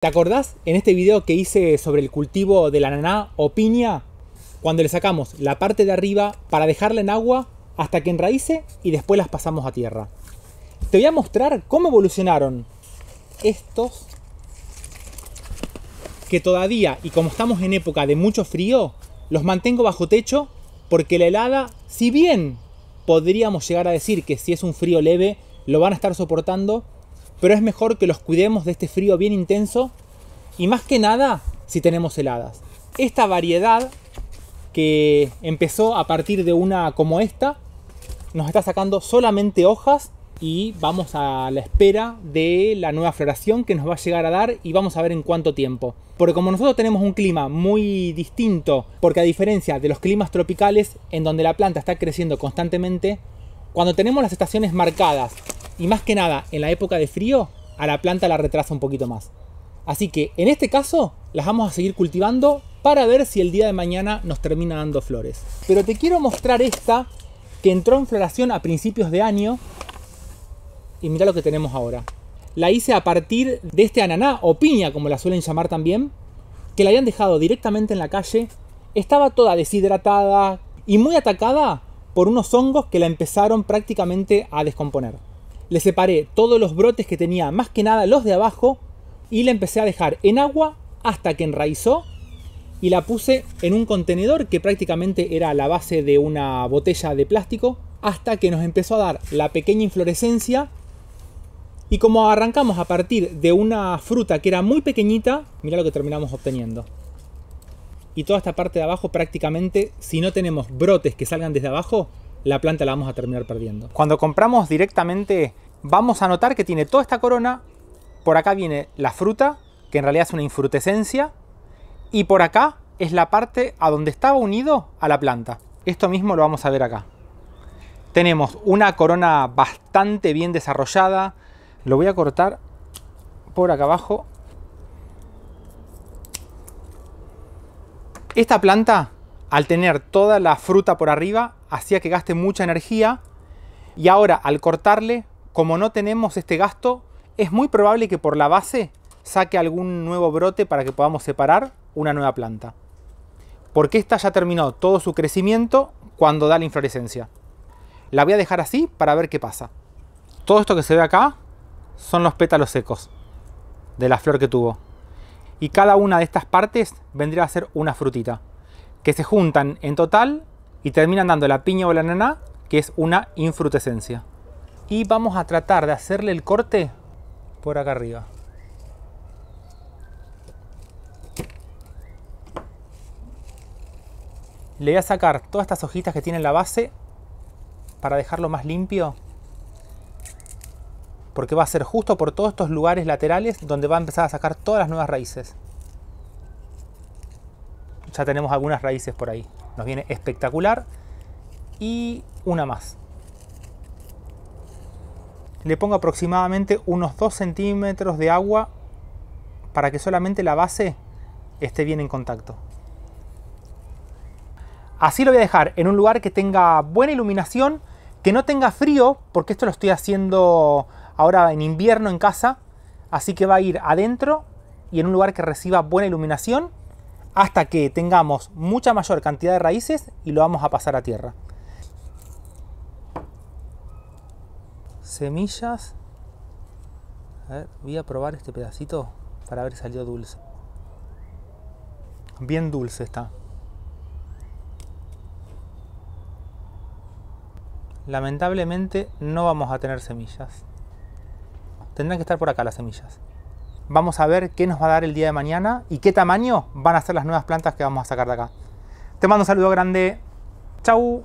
¿Te acordás en este video que hice sobre el cultivo del ananá o piña? Cuando le sacamos la parte de arriba para dejarla en agua hasta que enraíce y después las pasamos a tierra. Te voy a mostrar cómo evolucionaron estos, que todavía, y como estamos en época de mucho frío, los mantengo bajo techo porque la helada, si bien podríamos llegar a decir que si es un frío leve lo van a estar soportando, pero es mejor que los cuidemos de este frío bien intenso y más que nada si tenemos heladas. Esta variedad que empezó a partir de una como esta nos está sacando solamente hojas y vamos a la espera de la nueva floración que nos va a llegar a dar y vamos a ver en cuánto tiempo. Porque como nosotros tenemos un clima muy distinto, porque a diferencia de los climas tropicales en donde la planta está creciendo constantemente, cuando tenemos las estaciones marcadas y más que nada en la época de frío, a la planta la retrasa un poquito más. Así que en este caso las vamos a seguir cultivando para ver si el día de mañana nos termina dando flores. Pero te quiero mostrar esta que entró en floración a principios de año y mira lo que tenemos ahora. La hice a partir de este ananá o piña, como la suelen llamar también, que la habían dejado directamente en la calle. Estaba toda deshidratada y muy atacada por unos hongos que la empezaron prácticamente a descomponer. Le separé todos los brotes que tenía, más que nada los de abajo, y la empecé a dejar en agua hasta que enraizó y la puse en un contenedor que prácticamente era la base de una botella de plástico hasta que nos empezó a dar la pequeña inflorescencia. Y como arrancamos a partir de una fruta que era muy pequeñita, mira lo que terminamos obteniendo. Y toda esta parte de abajo prácticamente, si no tenemos brotes que salgan desde abajo, la planta la vamos a terminar perdiendo. Cuando compramos directamente vamos a notar que tiene toda esta corona. Por acá viene la fruta, que en realidad es una infrutescencia. Y por acá es la parte a donde estaba unido a la planta. Esto mismo lo vamos a ver acá. Tenemos una corona bastante bien desarrollada. Lo voy a cortar por acá abajo. Esta planta, al tener toda la fruta por arriba, hacía que gaste mucha energía. Y ahora, al cortarle, como no tenemos este gasto, es muy probable que por la base saque algún nuevo brote para que podamos separar una nueva planta. Porque esta ya terminó todo su crecimiento cuando da la inflorescencia. La voy a dejar así para ver qué pasa. Todo esto que se ve acá son los pétalos secos de la flor que tuvo. Y cada una de estas partes vendría a ser una frutita, que se juntan en total y terminan dando la piña o la ananá, que es una infrutescencia. Y vamos a tratar de hacerle el corte por acá arriba. Le voy a sacar todas estas hojitas que tiene en la base para dejarlo más limpio, porque va a ser justo por todos estos lugares laterales donde va a empezar a sacar todas las nuevas raíces. Ya tenemos algunas raíces por ahí. Nos viene espectacular. Y una más. Le pongo aproximadamente unos 2 centímetros de agua para que solamente la base esté bien en contacto. Así lo voy a dejar en un lugar que tenga buena iluminación, que no tenga frío, porque esto lo estoy haciendo ahora en invierno en casa, así que va a ir adentro y en un lugar que reciba buena iluminación hasta que tengamos mucha mayor cantidad de raíces y lo vamos a pasar a tierra. Semillas. A ver, voy a probar este pedacito para ver si salió dulce. Bien dulce está. Lamentablemente no vamos a tener semillas. Tendrán que estar por acá las semillas. Vamos a ver qué nos va a dar el día de mañana y qué tamaño van a ser las nuevas plantas que vamos a sacar de acá. Te mando un saludo grande. Chau.